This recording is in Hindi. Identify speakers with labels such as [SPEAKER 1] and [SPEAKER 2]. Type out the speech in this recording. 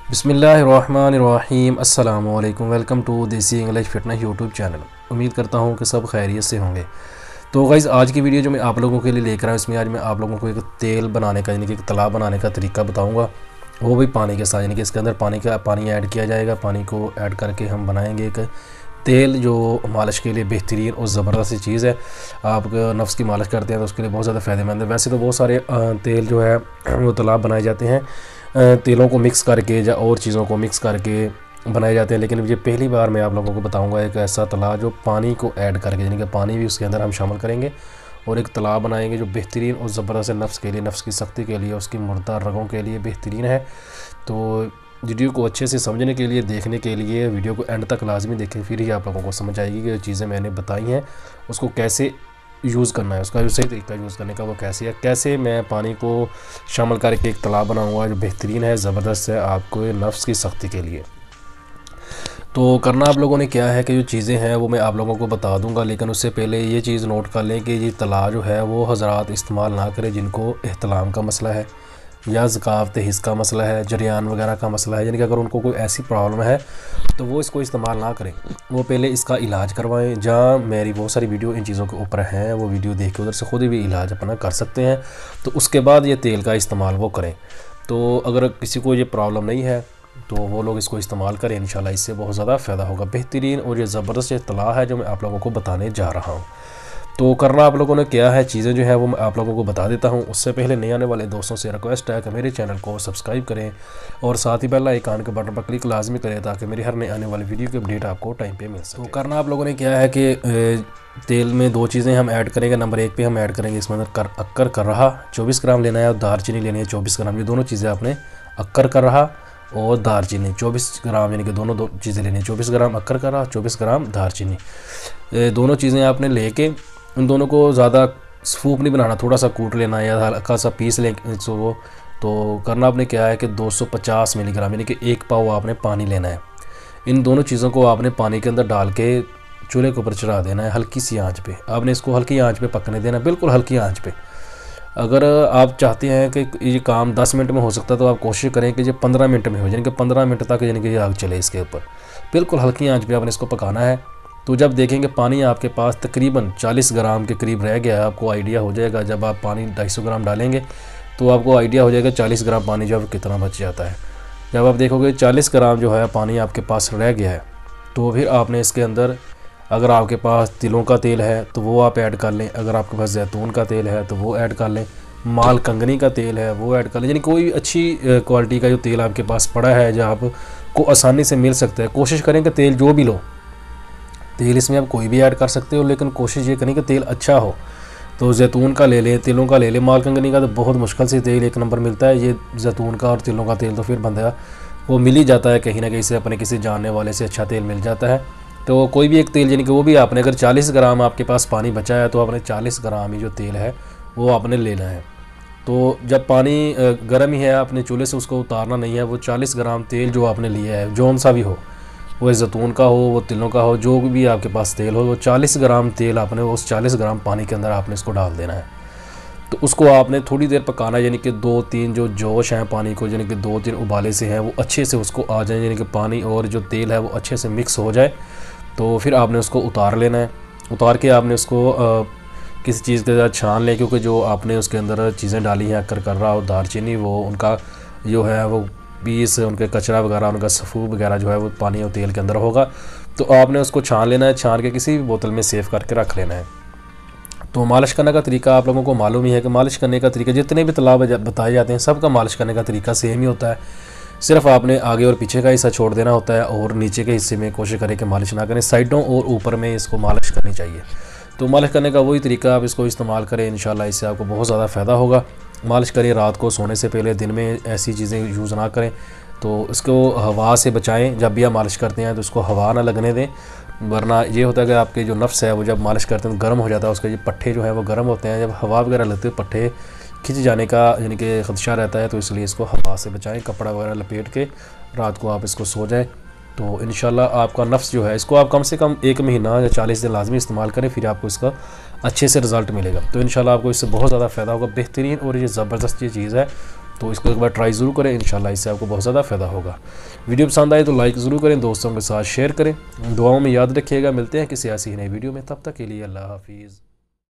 [SPEAKER 1] बिस्मिल्लाहिर्रहमानिर्रहीम अस्सलामुअलैकुम। वेलकम टू देसी इंग्लिश फिटनेस यूट्यूब चैनल। उम्मीद करता हूँ कि सब खैरियत से होंगे। तो गाइज़ आज की वीडियो जो मैं आप लोगों के लिए लेकर आया हूँ, इसमें आज मैं आप लोगों को एक तेल बनाने का यानी कि एक तालाब बनाने का तरीका बताऊँगा, वो भी पानी के साथ। यानी कि इसके अंदर पानी ऐड किया जाएगा। पानी को ऐड करके हम बनाएंगे एक तेल जो मालिश के लिए बेहतरीन और ज़बरदस्त चीज़ है। आप नफ्स की मालिश करते हैं तो उसके लिए बहुत ज़्यादा फ़ायदेमंद है। वैसे तो बहुत सारे तेल जो है वो तालाब बनाए जाते हैं, तेलों को मिक्स करके या और चीज़ों को मिक्स करके बनाए जाते हैं, लेकिन ये पहली बार मैं आप लोगों को बताऊंगा एक ऐसा तालाब जो पानी को ऐड करके, यानी कि पानी भी उसके अंदर हम शामिल करेंगे और एक तालाब बनाएंगे जो बेहतरीन और ज़बरदस्त नफ्स के लिए, नफ्स की सख्ती के लिए, उसकी मुर्दा रगों के लिए बेहतरीन है। तो वीडियो को अच्छे से समझने के लिए, देखने के लिए वीडियो को एंड तक लाजमी देखें, फिर ही आप लोगों को समझ आएगी कि जो चीज़ें मैंने बताई हैं उसको कैसे यूज़ करना है, उसका जो सही तरीका यूज़ करने का वो कैसे है, कैसे मैं पानी को शामिल करके एक तालाब बनाऊंगा जो बेहतरीन है, ज़बरदस्त है आपको नफ्स की सख्ती के लिए। तो करना आप लोगों ने क्या है कि जो चीज़ें हैं वो मैं आप लोगों को बता दूंगा, लेकिन उससे पहले ये चीज़ नोट कर लें कि ये तालाब जो है वो हज़रात इस्तेमाल ना करें जिनको एहतलाम का मसला है या ज़कावत हिस्स का मसला है, जरियान वगैरह का मसला है। यानी कि अगर उनको कोई ऐसी प्रॉब्लम है तो वो इसको इस्तेमाल ना करें, वो पहले इसका इलाज करवाएं। जहाँ मेरी बहुत सारी वीडियो इन चीज़ों के ऊपर हैं, वो वीडियो देख के उधर से ख़ुद भी इलाज अपना कर सकते हैं, तो उसके बाद ये तेल का इस्तेमाल वो करें। तो अगर किसी को ये प्रॉब्लम नहीं है तो वो लोग इसको इस्तेमाल करें, इंशाल्लाह इससे बहुत ज़्यादा फ़ायदा होगा। बेहतरीन और ये ज़बरदस्त इत्तला है जो मैं आप लोगों को बताने जा रहा हूँ। तो करना आप लोगों ने क्या है, चीज़ें जो है वो मैं आप लोगों को बता देता हूँ। उससे पहले नए आने वाले दोस्तों से रिक्वेस्ट है कि मेरे चैनल को सब्सक्राइब करें और साथ ही बेल आइकन के बटन पर क्लिक लाजमी करें ताकि मेरी हर नए आने वाली वीडियो की अपडेट आपको टाइम पे मिल सके। तो करना आप लोगों ने क्या है कि तेल में दो चीज़ें हम ऐड करेंगे। नंबर 1 पे हम ऐड करेंगे इसमें अंदर अक्कर कर रहा 24 ग्राम लेना है और दारचीनी लेनी है 24 ग्राम। ये दोनों चीज़ें आपने अक्कर कर रहा और दारचीनी 24 ग्राम, यानी कि दो चीज़ें लेनी है, 24 ग्राम अक्कर कर रहा, 24 ग्राम दारचीनी। दोनों चीज़ें आपने लेके उन दोनों को ज़्यादा सूप नहीं बनाना, थोड़ा सा कूट लेना या हल्का सा पीस लें वो। तो करना आपने क्या है कि 250 मिलीग्राम यानी कि 1 पाव आपने पानी लेना है। इन दोनों चीज़ों को आपने पानी के अंदर डाल के चूल्हे के ऊपर चढ़ा देना है हल्की सी आंच पे। आपने इसको हल्की आंच पे पकने देना, बिल्कुल हल्की आंच पे। अगर आप चाहते हैं कि ये काम 10 मिनट में हो सकता है तो आप कोशिश करें कि ये 15 मिनट में हो, यानी कि 15 मिनट तक यानी कि आग चले इसके ऊपर। बिल्कुल हल्की आंच पे आपने इसको पकाना है। तो जब देखेंगे पानी आपके पास तकरीबन 40 ग्राम के करीब रह गया है, आपको आइडिया हो जाएगा। जब आप पानी 250 ग्राम डालेंगे तो आपको आइडिया हो जाएगा 40 ग्राम पानी जब कितना बच जाता है। जब आप देखोगे 40 ग्राम जो है पानी आपके पास रह गया है, तो फिर आपने इसके अंदर, अगर आपके पास तिलों का तेल है तो वो आप ऐड कर लें, अगर आपके पास जैतून का तेल है तो वो ऐड कर लें, माल कंगनी का तेल है वो ऐड कर लें। यानी कोई अच्छी क्वालिटी का जो तेल आपके पास पड़ा है जो आपको आसानी से मिल सकता है। कोशिश करें कि तेल जो भी लो, तेल इसमें आप कोई भी ऐड कर सकते हो, लेकिन कोशिश ये करें कि तेल अच्छा हो। तो जैतून का ले लें, तिलों का ले लें। माल कंगनी का तो बहुत मुश्किल से तेल 1 नंबर मिलता है। ये जैतून का और तिलों का तेल तो फिर बंदा वो मिल ही जाता है कहीं ना कहीं से, अपने किसी जानने वाले से अच्छा तेल मिल जाता है। तो कोई भी एक तेल, यानी कि वो भी आपने, अगर 40 ग्राम आपके पास पानी बचा है तो आपने 40 ग्राम ही जो तेल है वो आपने लेना है। तो जब पानी गर्म ही है, आपने चूल्हे से उसको उतारना नहीं है। वो 40 ग्राम तेल जो आपने लिया है, जौन सा भी हो, वो जैतून का हो, वो तिलों का हो, जो भी आपके पास तेल हो, वो 40 ग्राम तेल आपने उस 40 ग्राम पानी के अंदर आपने इसको डाल देना है। तो उसको आपने थोड़ी देर पकाना है, यानी कि 2-3 जो जोश हैं पानी को, यानी कि 2-3 उबाले से हैं वो अच्छे से उसको आ जाए, यानी कि पानी और जो तेल है वो अच्छे से मिक्स हो जाए। तो फिर आपने उसको उतार लेना है। उतार के आपने उसको किसी चीज़ के साथ छान लें, क्योंकि जो आपने उसके अंदर चीज़ें डाली हैं, अक्कर कर रहा और दारचीनी, वो उनका जो है वो पीस, उनके कचरा वगैरह, उनका सफ़ू वगैरह जो है वो पानी और तेल के अंदर होगा। तो आपने उसको छान लेना है, छान के किसी भी बोतल में सेव करके रख लेना है। तो मालिश करने का तरीका आप लोगों को मालूम ही है कि मालिश करने का तरीका, जितने भी तालाब बताए जाते हैं सबका मालिश करने का तरीका सेम ही होता है। सिर्फ आपने आगे और पीछे का हिस्सा छोड़ देना होता है और नीचे के हिस्से में कोशिश करें कि मालिश ना करें, साइडों और ऊपर में इसको मालिश करनी चाहिए। तो मालिश करने का वही तरीका आप इसको इस्तेमाल करें, इंशाल्लाह इससे आपको बहुत ज़्यादा फ़ायदा होगा। मालिश करिए रात को सोने से पहले, दिन में ऐसी चीज़ें यूज़ ना करें। तो इसको हवा से बचाएं, जब भी आप मालिश करते हैं तो उसको हवा ना लगने दें, वरना ये होता है कि आपके जो नफ्स है वो जब मालिश करते हैं तो गर्म हो जाता है, उसके जो पट्टे जो हैं वो गर्म होते हैं। जब हवा वगैरह लगती है पट्टे खिंच जाने का यानी कि खदशा रहता है, तो इसलिए इसको हवा से बचाएं। कपड़ा वगैरह लपेट के रात को आप इसको सो जाएं, तो इंशाल्लाह आपका नफ्स जो है, इसको आप कम से कम 1 महीना या 40 दिन लाजमी इस्तेमाल करें, फिर आपको इसका अच्छे से रिज़ल्ट मिलेगा। तो इंशाल्लाह आपको इससे बहुत ज़्यादा फ़ायदा होगा। बेहतरीन और ये ज़बरदस्त ये चीज़ है तो इसको एक बार ट्राई ज़रूर करें, इंशाल्लाह इससे आपको बहुत ज़्यादा फ़ायदा होगा। वीडियो पसंद आए तो लाइक ज़रूर करें, दोस्तों के साथ शेयर करें, दुआओं में याद रखिएगा। मिलते हैं किसी ऐसी नई वीडियो में, तब तक के लिए अल्लाह हाफिज़।